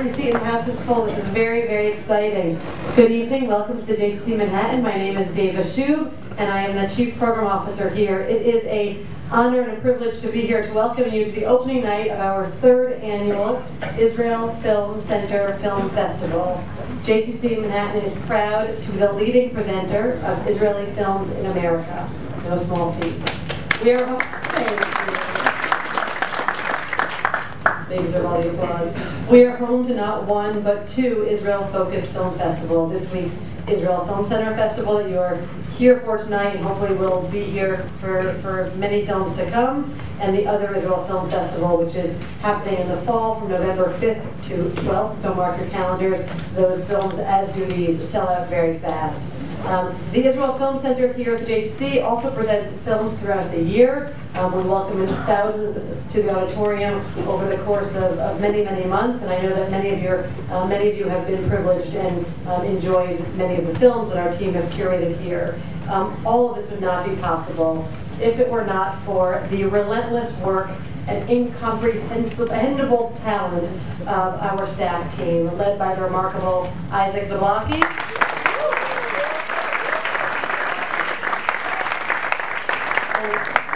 have your seat and the house is full. This is very, very exciting. Good evening. Welcome to the JCC Manhattan. My name is Deva Shub, and I am the Chief Program Officer here. It is an honor and a privilege to be here to welcome you to the opening night of our third annual Israel Film Center Film Festival. JCC Manhattan is proud to be the leading presenter of Israeli films in America. No small feat. We are We are home to not one, but two Israel-focused film festivals. This week's Israel Film Center Festival that you are here for tonight, and hopefully will be here for many films to come, and the other Israel Film Festival, which is happening in the fall from November 5th to 12th, so mark your calendars. Those films, as do these, sell out very fast. The Israel Film Center here at the JCC also presents films throughout the year. We welcome thousands to the auditorium over the course of many, many months, and I know that many of you have been privileged and enjoyed many of the films that our team have curated here. All of this would not be possible if it were not for the relentless work and incomprehensible talent of our staff team, led by the remarkable Isaac Zablocki.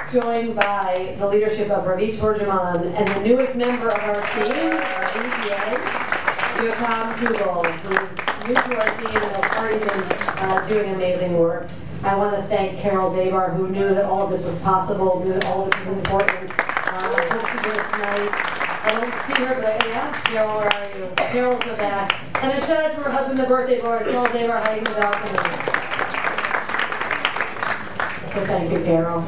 Joined by the leadership of Ravi Torjaman and the newest member of our team, our EPA, Yotam Tugel, who is new to our team and has already been doing amazing work. I want to thank Carole Zabar, who knew that all of this was possible, knew that all of this was important. I hope to do this tonight. I don't see her, but yeah, Carole, where are you? Carole's in the back. And a shout out to her husband, the birthday boy, Carole Zabar, hiding in the balcony. So thank you, Carole.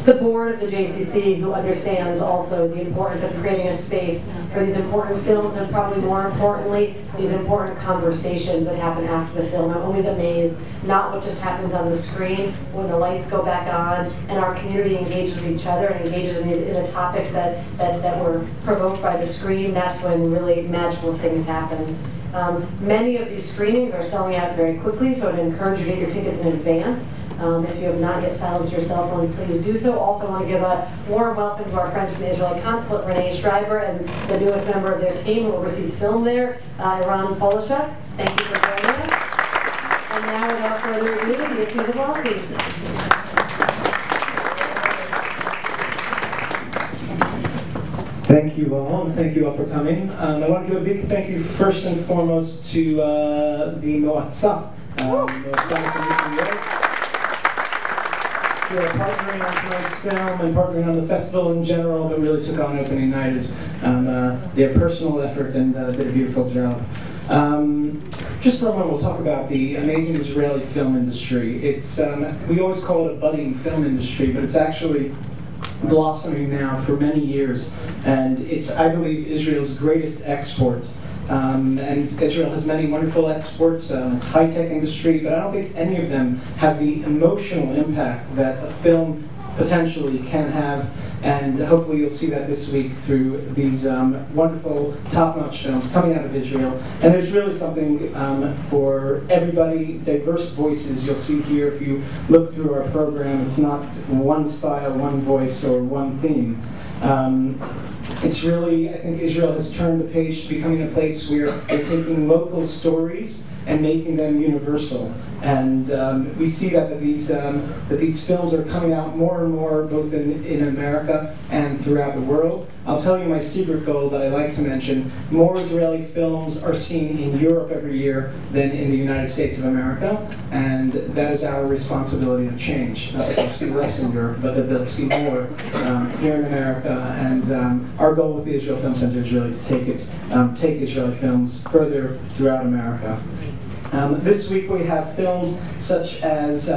The board of the JCC, who understands also the importance of creating a space for these important films, and probably more importantly, these important conversations that happen after the film. I'm always amazed, not what just happens on the screen, when the lights go back on and our community engages with each other and engages in the topics that were provoked by the screen. That's when really magical things happen. Many of these screenings are selling out very quickly, so I'd encourage you to get your tickets in advance. If you have not yet silenced your cell phone, please do so. Also want to give a warm welcome to our friends from the Israeli Consulate, Renee Schreiber, and the newest member of their team who oversees film there, Iran Polishuk. Thank you for joining us. And now, without further ado, you get to the Zablocki. Thank you all, and thank you all for coming. I want to do a big thank you first and foremost to the Moatza. Moatza from New York. Who are partnering on tonight's film and partnering on the festival in general, but really took on opening night as their personal effort and did a beautiful job. Just for a moment, we'll talk about the amazing Israeli film industry. It's we always call it a budding film industry, but it's actually blossoming now for many years, and it's, I believe, Israel's greatest export. And Israel has many wonderful exports, it's high-tech industry, but I don't think any of them have the emotional impact that a film potentially can have, and hopefully you'll see that this week through these wonderful, top-notch films coming out of Israel. And there's really something for everybody, diverse voices you'll see here if you look through our program. It's not one style, one voice, or one theme. It's really, I think Israel has turned the page to becoming a place where they're taking local stories and making them universal. And we see that these films are coming out more and more, both in America and throughout the world. I'll tell you my secret goal that I like to mention: more Israeli films are seen in Europe every year than in the United States of America, and that is our responsibility to change. Not that they'll see less in Europe, but that they'll see more here in America. And our goal with the Israel Film Center is really to take Israeli films further throughout America. This week we have films such as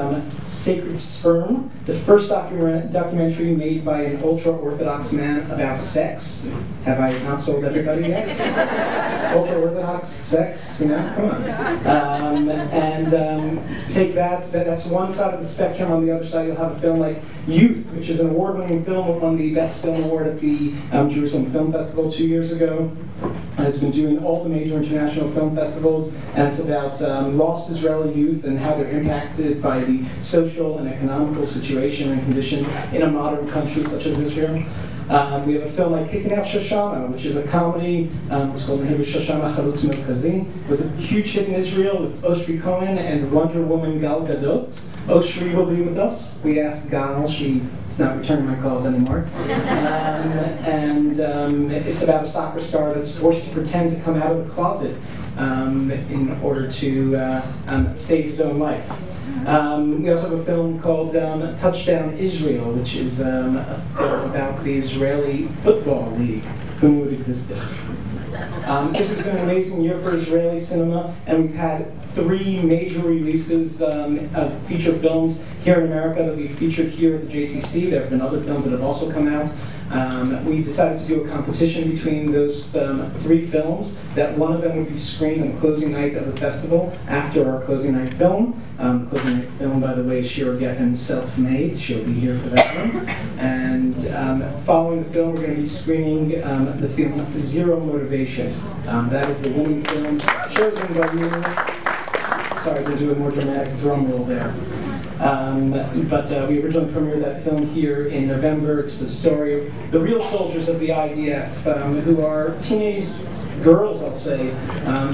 Sacred Sperm, the first documentary made by an ultra-Orthodox man about sex. Have I not sold everybody yet? Ultra-Orthodox sex, you know, come on. Take that's one side of the spectrum. On the other side you'll have a film like Youth, which is an award-winning film, won the Best Film Award at the Jerusalem Film Festival 2 years ago. And it's been doing all the major international film festivals, and it's about lost Israeli youth and how they're impacted by the social and economical situation and conditions in a modern country such as Israel. We have a film like Kicking Out Shoshana, which is a comedy. It's called in Hebrew Shoshana Chalutz Merkazi. It was a huge hit in Israel with Oshri Cohen and Wonder Woman Gal Gadot. Oshri will be with us. We asked Gal, she's not returning my calls anymore. It's about a soccer star that's forced to pretend to come out of the closet in order to save his own life. We also have a film called Touchdown Israel, which is a film about the Israeli Football League. Who knew it existed? This has been an amazing year for Israeli cinema, and we've had 3 major releases of feature films here in America that we've featured here at the JCC. There have been other films that have also come out. We decided to do a competition between those 3 films, that one of them would be screened on the closing night of the festival after our closing night film. The closing night film, by the way, is Shira Geffen's Self-Made. She'll be here for that one. And following the film, we're going to be screening the film Zero Motivation. That is the winning film chosen by you. Sorry to do a more dramatic drum roll there. We originally premiered that film here in November. It's the story of the real soldiers of the IDF, who are teenage girls, I'll say,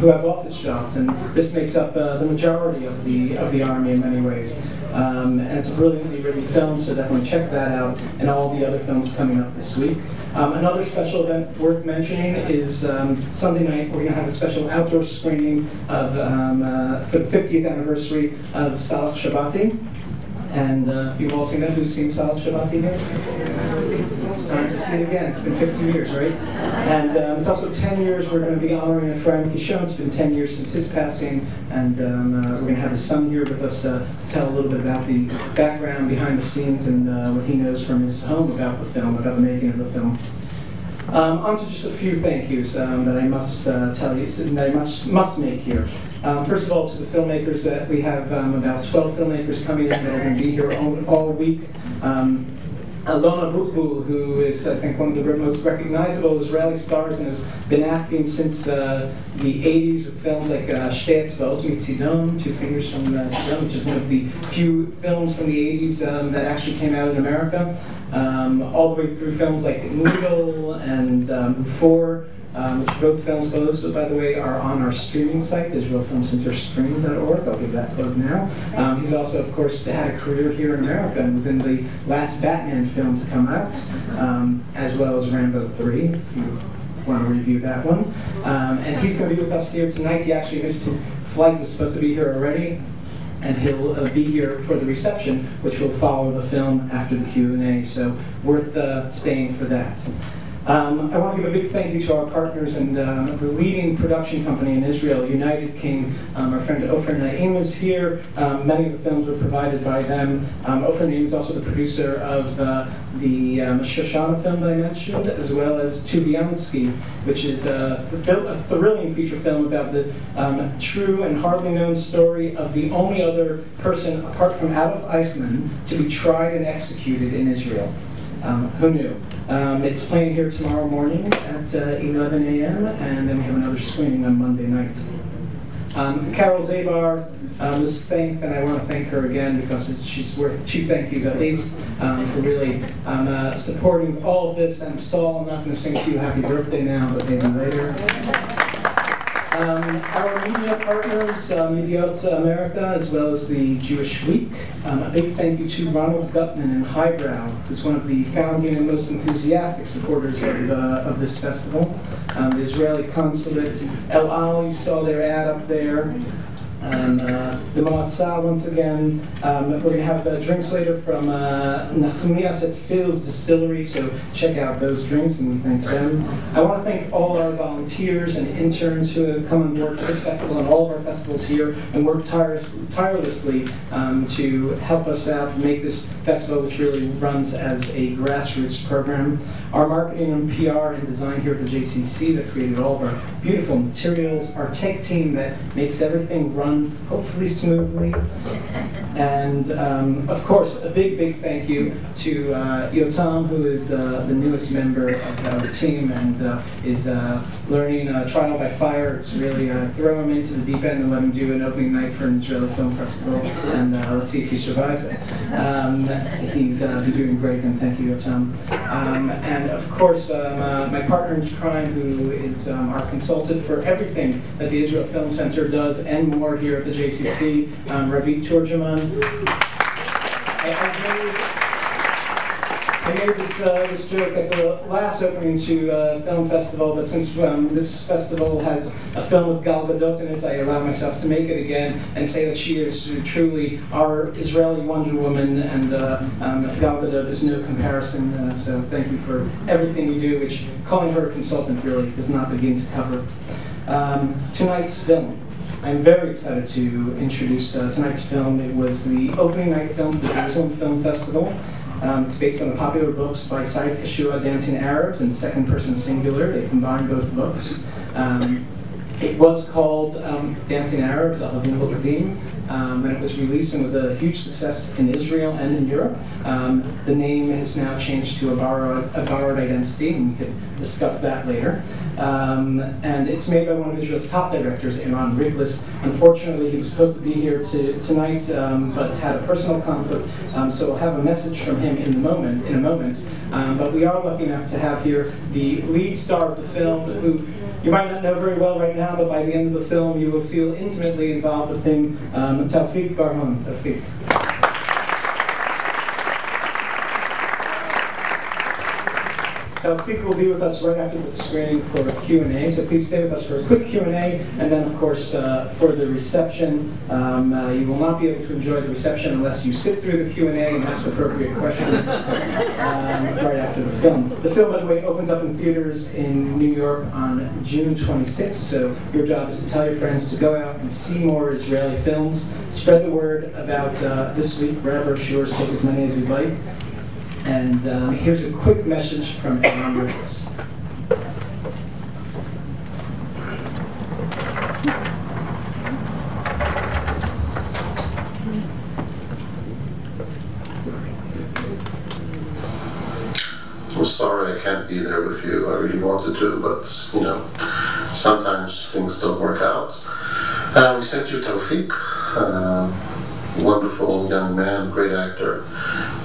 who have office jobs, and this makes up the majority of the army in many ways. And it's a brilliantly written film, so definitely check that out, and all the other films coming up this week. Another special event worth mentioning is Sunday night. We're going to have a special outdoor screening of for the 50th anniversary of Salah Shabbati. And you've all seen that? Who's seen Salah Shabbati here? It's time to see it again. It's been 50 years, right? And it's also 10 years. We're going to be honoring Ephraim Kishon. It's been 10 years since his passing, and we're going to have his son here with us to tell a little bit about the background behind the scenes and what he knows from his home about the film, about the making of the film. On to just a few thank yous that I must tell you, that I must make here. First of all, to the filmmakers, that we have about 12 filmmakers coming in that are going to be here all week. Alona Butbul, who is, I think, one of the most recognizable Israeli stars and has been acting since the 80s with films like Shtei Etzbaot Mitzidon, Two Fingers from Sidon, which is one of the few films from the 80s that actually came out in America. All the way through films like Noodle and Before, which both films, those, by the way, are on our streaming site, IsraelFilmCenterStream.org. I'll give that plug now. He's also, of course, had a career here in America and was in the last Batman film to come out, as well as Rambo 3, if you want to review that one. And he's going to be with us here tonight. He actually missed his flight, was supposed to be here already. And he'll be here for the reception, which will follow the film after the Q&A, so worth staying for that. I want to give a big thank you to our partners and the leading production company in Israel, United King. Our friend Ofer Naim is here. Many of the films were provided by them. Ofer Naim is also the producer of the Shoshana film that I mentioned, as well as Tuviansky, which is a thrilling feature film about the true and hardly known story of the only other person, apart from Adolf Eichmann, to be tried and executed in Israel. Who knew? It's playing here tomorrow morning at 11 a.m. and then we have another screening on Monday night. Carole Zabar was thanked, and I want to thank her again because she's worth 2 thank yous at least for really supporting all of this. And Saul, I'm not going to sing to you happy birthday now, but maybe later. Our media partners, Mediot America, as well as the Jewish Week. A big thank you to Ronald Gutman and Highbrow, who's one of the founding and most enthusiastic supporters of this festival. The Israeli consulate, El Al, you saw their ad up there. The Moatzah, once again. We're going to have drinks later from Nachmias at Phil's Distillery, so check out those drinks and we thank them. I want to thank all our volunteers and interns who have come on board for this festival and all of our festivals here and worked tirelessly to help us out to make this festival, which really runs as a grassroots program. Our marketing and PR and design here at the JCC that created all of our beautiful materials. Our tech team that makes everything run on hopefully smoothly. And of course, a big thank you to Yotam, who is the newest member of our team and is learning trial by fire. It's really throw him into the deep end and let him do an opening night for an Israeli Film Festival, and let's see if he survives it. He's been doing great, and thank you, Yotam. And of course, my partner in crime, who is our consultant for everything that the Israel Film Center does and more here at the JCC, Ravit Turjaman. I made this joke at the last opening to film festival, but since this festival has a film with Gal Gadot in it, I allow myself to make it again and say that she is truly our Israeli Wonder Woman, and Gal Gadot is no comparison. So thank you for everything you do, which calling her a consultant really does not begin to cover. Tonight's film. I'm very excited to introduce tonight's film. It was the opening night film for the Jerusalem Film Festival. It's based on the popular books by Said Kashua, Dancing Arabs, and second person singular. They combined both books. It was called Dancing Arabs, Ahavim Lokadim, and it was released and was a huge success in Israel and in Europe. The name has now changed to a borrowed identity, and we could discuss that later. And it's made by one of Israel's top directors, Eran Riglis. Unfortunately, he was supposed to be here tonight, but had a personal conflict, so we'll have a message from him in a moment. But we are lucky enough to have here the lead star of the film, who you might not know very well right now, but by the end of the film, you will feel intimately involved with him, Tawfiq Barham. Tawfiq. Tawfiq will be with us right after the screening for a Q&A, so please stay with us for a quick Q&A, and then of course for the reception, you will not be able to enjoy the reception unless you sit through the Q&A and ask appropriate questions right after the film. The film, by the way, opens up in theaters in New York on June 26th, so your job is to tell your friends to go out and see more Israeli films, spread the word about this week, grab brochures, take as many as you'd like. And here's a quick message from Eran Riglis. I'm sorry I can't be there with you. I really wanted to, but you know, sometimes things don't work out. We sent you Tawfiq. Wonderful young man, great actor.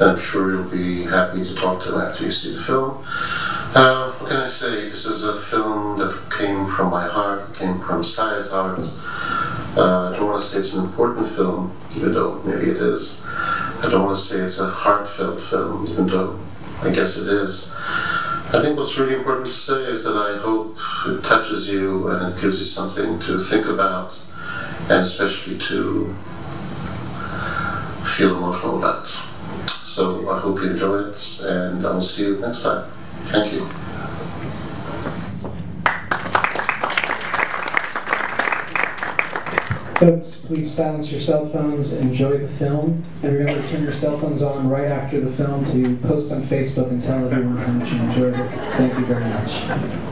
I'm sure you'll be happy to talk to him after you see the film. What can I say? This is a film that came from my heart, came from Sayed's heart. I don't want to say it's an important film, even though maybe it is. I don't want to say it's a heartfelt film, even though I guess it is. I think what's really important to say is that I hope it touches you and it gives you something to think about, and especially to feel emotional about. So I hope you enjoy it, and I will see you next time. Thank you. Folks, please silence your cell phones, enjoy the film, and remember to turn your cell phones on right after the film to post on Facebook and tell everyone how much you enjoyed it. Thank you very much.